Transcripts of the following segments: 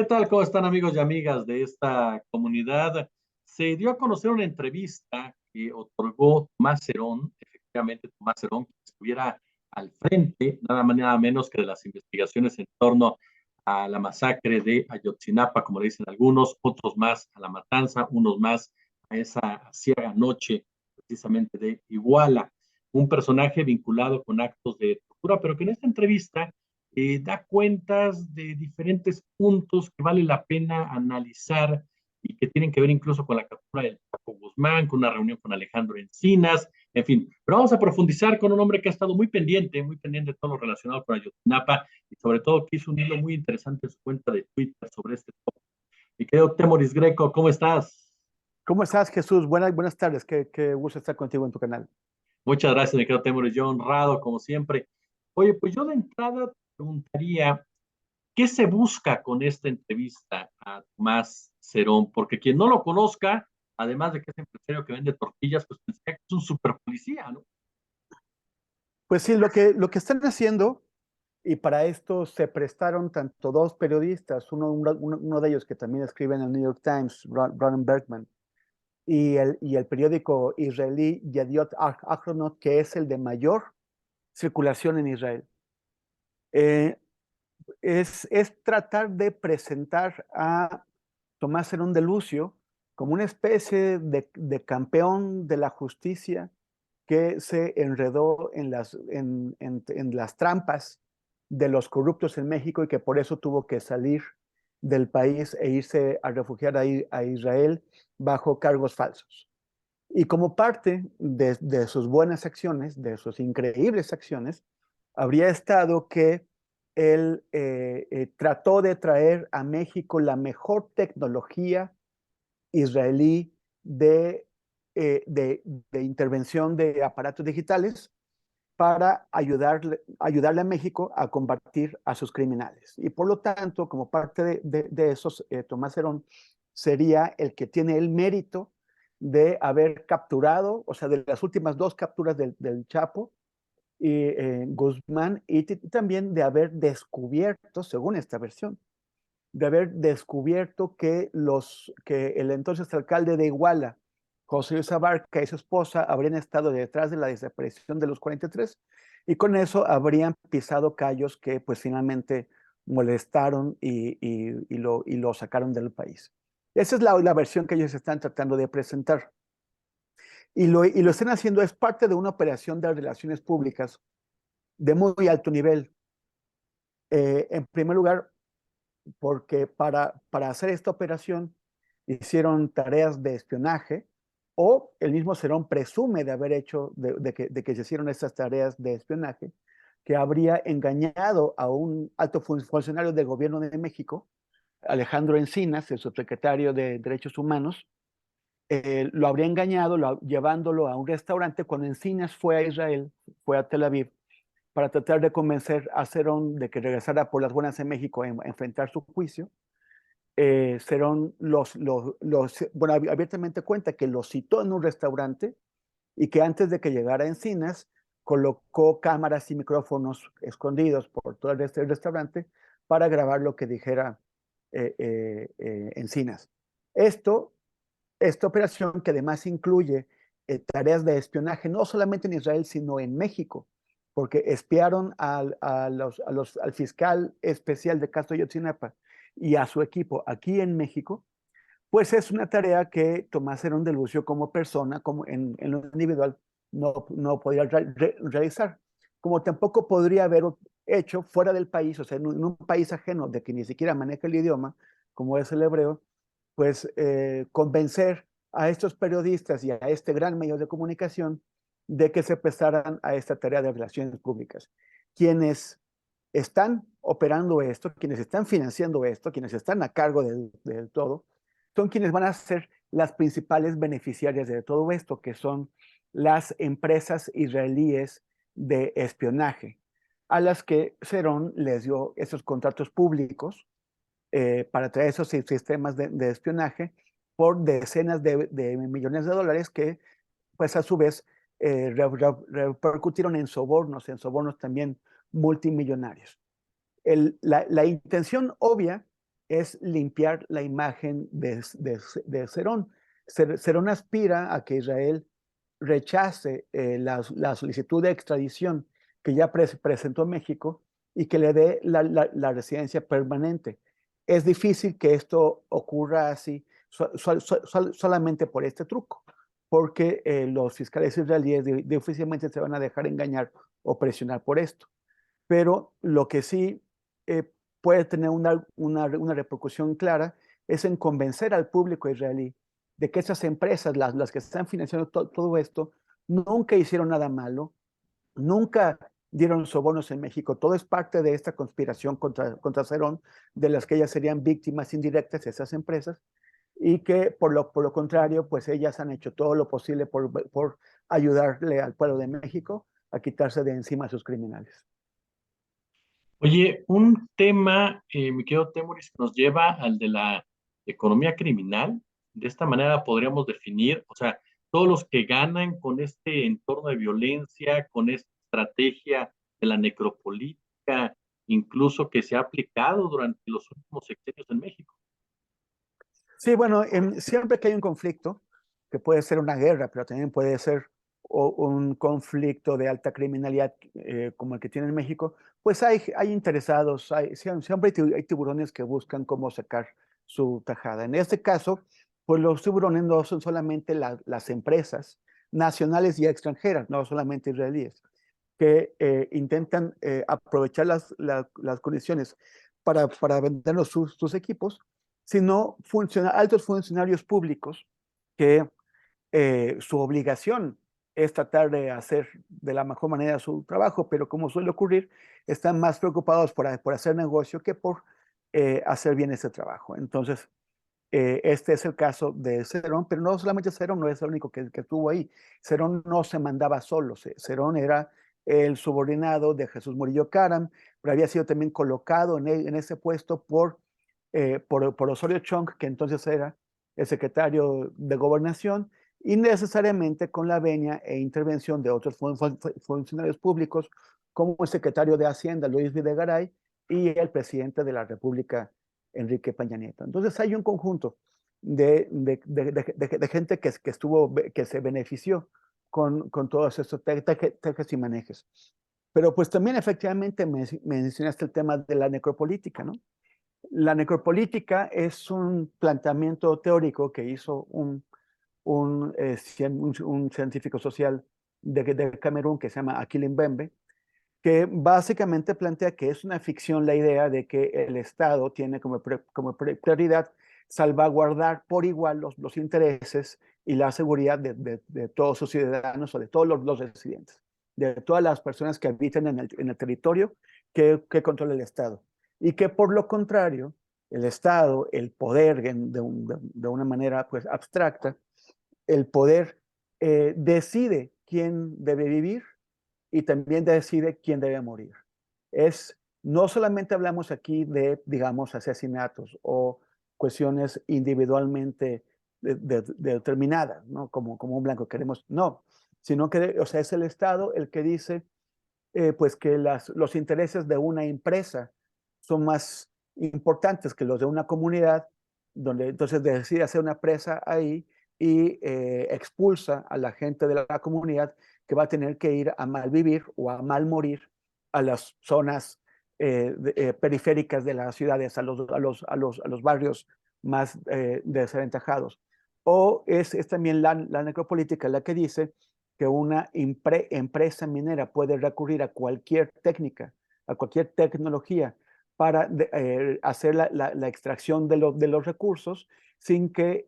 ¿Qué tal? ¿Cómo están amigos y amigas de esta comunidad? Se dio a conocer una entrevista que otorgó Tomás Herón, efectivamente Tomás Herón, que estuviera al frente, nada más nada menos que de las investigaciones en torno a la masacre de Ayotzinapa, como le dicen algunos, otros más a la matanza, unos más a esa aciaga noche precisamente de Iguala. Un personaje vinculado con actos de tortura, pero que en esta entrevista da cuentas de diferentes puntos que vale la pena analizar y que tienen que ver incluso con la captura del Chapo Guzmán, con una reunión con Alejandro Encinas, en fin. Pero vamos a profundizar con un hombre que ha estado muy pendiente de todo lo relacionado con Ayotzinapa y sobre todo que hizo un hilo muy interesante en su cuenta de Twitter sobre este tema. Mi querido Temoris Greco, ¿cómo estás? ¿Cómo estás, Jesús? Buenas tardes. Qué gusto estar contigo en tu canal. Muchas gracias, mi querido Temoris. Yo honrado, como siempre. Oye, pues yo de entrada te preguntaría, ¿qué se busca con esta entrevista a Tomás Cerón? Porque quien no lo conozca, además de que es empresario que vende tortillas, pues pensaría que es un super policía, ¿no? Pues sí, lo que están haciendo, y para esto se prestaron tanto dos periodistas, uno de ellos que también escribe en el New York Times, Ronen Bergman, y el periódico israelí Yediot Ahronot, que es el de mayor circulación en Israel. Eh, es tratar de presentar a Tomás Herón de Lucio como una especie de campeón de la justicia que se enredó en las trampas de los corruptos en México y que por eso tuvo que salir del país e irse a refugiar a Israel bajo cargos falsos. Y como parte de sus buenas acciones, de sus increíbles acciones, habría estado que él trató de traer a México la mejor tecnología israelí de intervención de aparatos digitales para ayudarle a México a combatir a sus criminales. Y por lo tanto, como parte de esos, Tomás Herón sería el que tiene el mérito de haber capturado, o sea, de las últimas dos capturas del Chapo y Guzmán, y también de haber descubierto, según esta versión, de haber descubierto que el entonces alcalde de Iguala, José Luis Abarca y su esposa habrían estado detrás de la desaparición de los 43 y con eso habrían pisado callos que pues finalmente molestaron y lo sacaron del país. Esa es la versión que ellos están tratando de presentar. Y lo están haciendo, es parte de una operación de relaciones públicas de muy alto nivel. En primer lugar, porque para hacer esta operación hicieron tareas de espionaje o el mismo Cerón presume de haber hecho, de que se hicieron estas tareas de espionaje, que habría engañado a un alto funcionario del gobierno de México, Alejandro Encinas, el subsecretario de Derechos Humanos, lo habría engañado llevándolo a un restaurante cuando Encinas fue a Israel, fue a Tel Aviv, para tratar de convencer a Cerón de que regresara por las buenas en México a enfrentar su juicio. Cerón bueno, abiertamente cuenta que lo citó en un restaurante y que antes de que llegara a Encinas, colocó cámaras y micrófonos escondidos por todo el restaurante para grabar lo que dijera Encinas. Esta operación, que además incluye tareas de espionaje, no solamente en Israel, sino en México, porque espiaron al fiscal especial de caso Ayotzinapa y a su equipo aquí en México, pues es una tarea que Tomás Herón de Lucio como persona, como en lo individual, no podría realizar, como tampoco podría haber hecho fuera del país, o sea, en un país ajeno de que ni siquiera maneja el idioma, como es el hebreo, pues convencer a estos periodistas y a este gran medio de comunicación de que se prestaran a esta tarea de relaciones públicas. Quienes están operando esto, quienes están financiando esto, quienes están a cargo del todo, son quienes van a ser las principales beneficiarias de todo esto, que son las empresas israelíes de espionaje, a las que Cerón les dio esos contratos públicos para traer esos sistemas de espionaje por decenas de millones de dólares que, pues a su vez, repercutieron en sobornos también multimillonarios. La intención obvia es limpiar la imagen de Cerón. Cerón aspira a que Israel rechace la solicitud de extradición que ya presentó México y que le dé la residencia permanente. Es difícil que esto ocurra así solamente por este truco, porque los fiscales israelíes difícilmente se van a dejar engañar o presionar por esto. Pero lo que sí eh, puede tener una repercusión clara es en convencer al público israelí de que esas empresas, las que están financiando todo esto, nunca hicieron nada malo, nunca dieron sobornos en México. Todo es parte de esta conspiración contra Cerón, de las que ellas serían víctimas indirectas, esas empresas, y que por lo contrario, pues ellas han hecho todo lo posible por ayudarle al pueblo de México a quitarse de encima a sus criminales. Oye, un tema, mi querido Temoris, que nos lleva al de la economía criminal. De esta manera podríamos definir, o sea, todos los que ganan con este entorno de violencia, con esta estrategia de la necropolítica, incluso que se ha aplicado durante los últimos sexenios en México. Sí, bueno, siempre que hay un conflicto, que puede ser una guerra, pero también puede ser un conflicto de alta criminalidad como el que tiene en México, pues hay interesados, siempre hay tiburones que buscan cómo sacar su tajada. En este caso, pues los tiburones no son solamente las empresas nacionales y extranjeras, no solamente israelíes, que intentan aprovechar las condiciones para vendernos sus equipos, sino altos funcionarios públicos que su obligación es tratar de hacer de la mejor manera su trabajo, pero como suele ocurrir, están más preocupados por hacer negocio que por hacer bien ese trabajo. Entonces, este es el caso de Cerón, pero no solamente Cerón, no es el único que estuvo ahí. Cerón no se mandaba solo, Cerón era el subordinado de Jesús Murillo Caram, pero había sido también colocado en ese puesto por Osorio Chong, que entonces era el secretario de Gobernación, y necesariamente con la venia e intervención de otros funcionarios públicos, como el secretario de Hacienda, Luis Videgaray, y el presidente de la República, Enrique Peña Nieto. Entonces hay un conjunto de gente que se benefició con todos estos tejes y manejes. Pero pues también efectivamente mencionaste el tema de la necropolítica, ¿no? La necropolítica es un planteamiento teórico que hizo un científico social de Camerún que se llama Achille Mbembe, que básicamente plantea que es una ficción la idea de que el Estado tiene como prioridad salvaguardar por igual los intereses y la seguridad de todos sus ciudadanos o de todos los residentes, de todas las personas que habitan en el territorio que controla el Estado. Y que por lo contrario, el Estado, el poder de una manera pues abstracta, el poder decide quién debe vivir y también decide quién debe morir. No solamente hablamos aquí de, digamos, asesinatos o cuestiones individualmente determinadas, ¿no? Como un blanco queremos, no, sino que, o sea, es el Estado el que dice, pues que los intereses de una empresa son más importantes que los de una comunidad, donde entonces decide hacer una presa ahí y expulsa a la gente de la comunidad que va a tener que ir a mal vivir o a mal morir a las zonas periféricas de las ciudades, a los barrios más desaventajados. O es también la necropolítica la que dice que una empresa minera puede recurrir a cualquier técnica, a cualquier tecnología para hacer la extracción de los recursos sin que,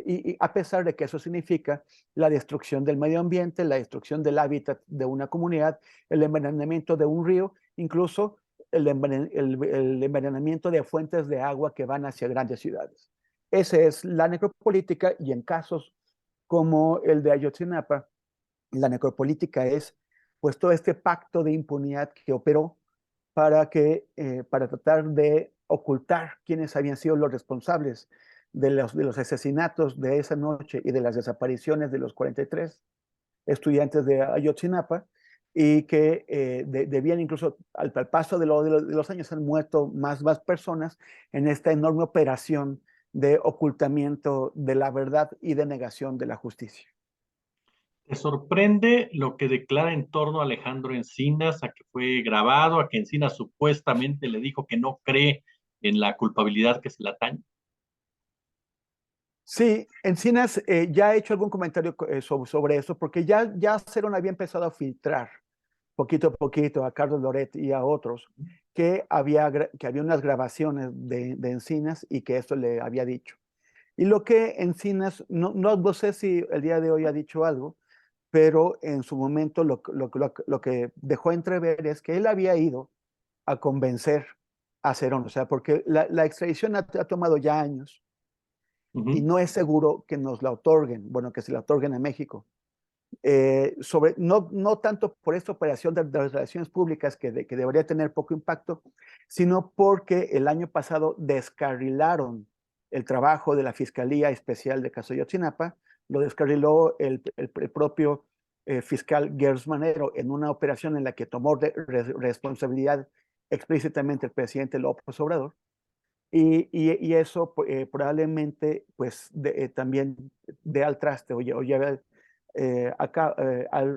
y a pesar de que eso significa la destrucción del medio ambiente, la destrucción del hábitat de una comunidad, el envenenamiento de un río, incluso el envenenamiento de fuentes de agua que van hacia grandes ciudades. Esa es la necropolítica y en casos como el de Ayotzinapa, la necropolítica es pues todo este pacto de impunidad que operó para tratar de ocultar quiénes habían sido los responsables de los asesinatos de esa noche y de las desapariciones de los 43 estudiantes de Ayotzinapa, y que debían incluso, al paso de los años, han muerto más personas en esta enorme operación de ocultamiento de la verdad y de negación de la justicia. ¿Te sorprende lo que declara en torno a Alejandro Encinas, a que fue grabado, a que Encinas supuestamente le dijo que no cree en la culpabilidad que se le atañe? Sí, Encinas ya ha hecho algún comentario sobre eso, porque ya Cerón había empezado a filtrar poquito a poquito a Carlos Loret y a otros que había unas grabaciones de Encinas y que eso le había dicho. Y lo que Encinas, no sé si el día de hoy ha dicho algo, pero en su momento lo que dejó entrever es que él había ido a convencer a Cerón, o sea, porque la extradición ha tomado ya años y Ujú. no es seguro que nos la otorguen, bueno, que se la otorguen a México. No tanto por esta operación de las relaciones públicas que debería tener poco impacto, sino porque el año pasado descarrilaron el trabajo de la Fiscalía Especial de Caso Ayotzinapa, lo descarriló el propio fiscal Gers Manero en una operación en la que tomó responsabilidad explícitamente el presidente López Obrador, y eso probablemente pues también dé al traste o lleve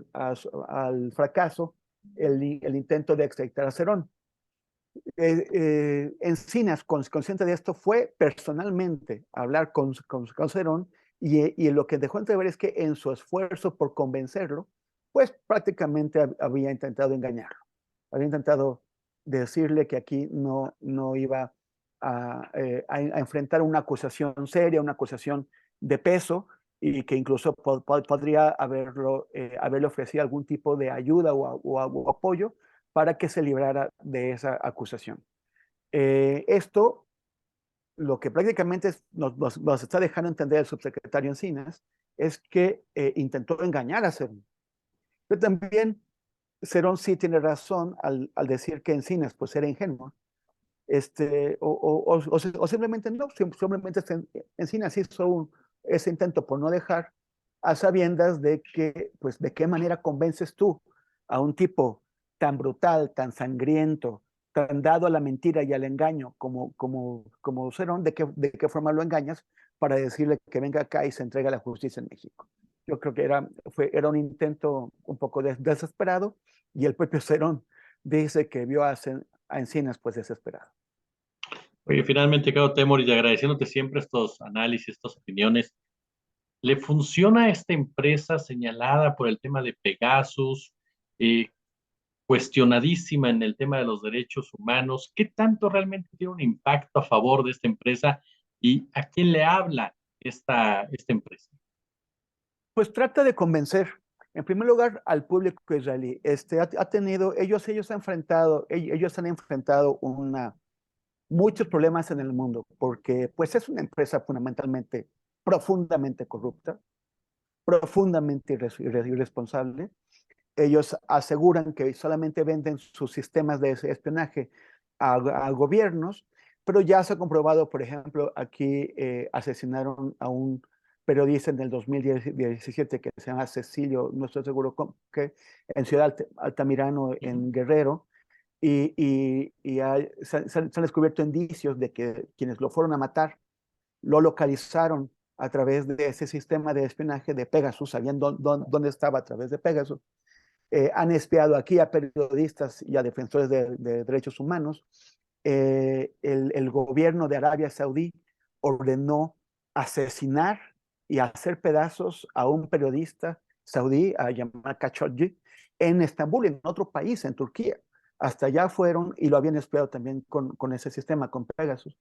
al fracaso el intento de extraditar a Cerón. Encinas, consciente de esto, fue personalmente a hablar con Cerón y lo que dejó entrever es que en su esfuerzo por convencerlo, pues prácticamente había intentado engañarlo. Había intentado decirle que aquí no iba a enfrentar una acusación seria, una acusación de peso, y que incluso podría haberle ofrecido algún tipo de ayuda o apoyo para que se librara de esa acusación. Esto, lo que prácticamente nos está dejando entender el subsecretario Encinas, es que intentó engañar a Cerón. Pero también Cerón sí tiene razón al decir que Encinas pues era ingenuo, o simplemente no, simplemente Encinas hizo ese intento por no dejar, a sabiendas de que, pues, de qué manera convences tú a un tipo tan brutal, tan sangriento, tan dado a la mentira y al engaño como Cerón, de qué forma lo engañas para decirle que venga acá y se entregue a la justicia en México. Yo creo que era un intento un poco desesperado, y el propio Cerón dice que vio a Encinas pues desesperado. Oye, finalmente, Carlos Temoris, y agradeciéndote siempre estos análisis, estas opiniones, ¿le funciona a esta empresa señalada por el tema de Pegasus, eh, cuestionadísima en el tema de los derechos humanos? ¿Qué tanto realmente tiene un impacto a favor de esta empresa y a quién le habla esta empresa? Pues trata de convencer, en primer lugar, al público israelí. Ellos han enfrentado muchos problemas en el mundo, porque pues es una empresa fundamentalmente, profundamente corrupta, profundamente irresponsable. Ellos aseguran que solamente venden sus sistemas de espionaje a gobiernos, pero ya se ha comprobado, por ejemplo, aquí asesinaron a un periodista en el 2017 que se llama Cecilio, no estoy seguro que, en Ciudad Altamirano, en Guerrero, se han descubierto indicios de que quienes lo fueron a matar lo localizaron a través de ese sistema de espionaje de Pegasus, sabían dónde estaba a través de Pegasus. Han espiado aquí a periodistas y a defensores de derechos humanos. El gobierno de Arabia Saudí ordenó asesinar y hacer pedazos a un periodista saudí, a Jamal Khashoggi, en Estambul, en otro país, en Turquía. Hasta allá fueron y lo habían espiado también con ese sistema, con Pegasus.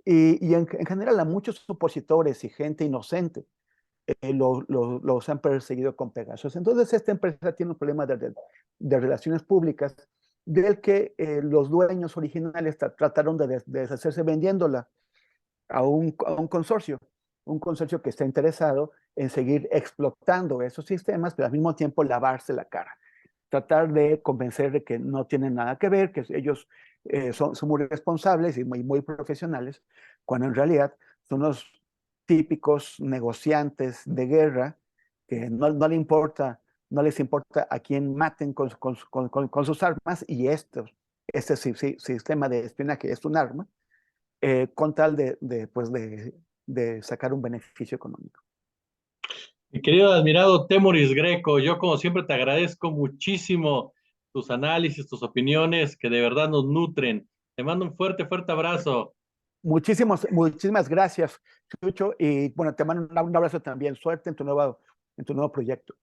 Y en general a muchos opositores y gente inocente los han perseguido con Pegasus. Entonces, esta empresa tiene un problema de relaciones públicas del que los dueños originales trataron de deshacerse vendiéndola a un consorcio que está interesado en seguir explotando esos sistemas, pero al mismo tiempo lavarse la cara. Tratar de convencer de que no tienen nada que ver, que ellos son muy responsables y muy profesionales, cuando en realidad son los típicos negociantes de guerra que no le importa no les importa a quién maten con sus armas, y este sistema de espionaje es un arma, con tal de sacar un beneficio económico. Mi querido admirado Temoris Greco, yo como siempre te agradezco muchísimo tus análisis, tus opiniones, que de verdad nos nutren. Te mando un fuerte, fuerte abrazo. Muchísimas gracias, Chucho, y bueno, te mando un abrazo también. Suerte en tu nuevo proyecto.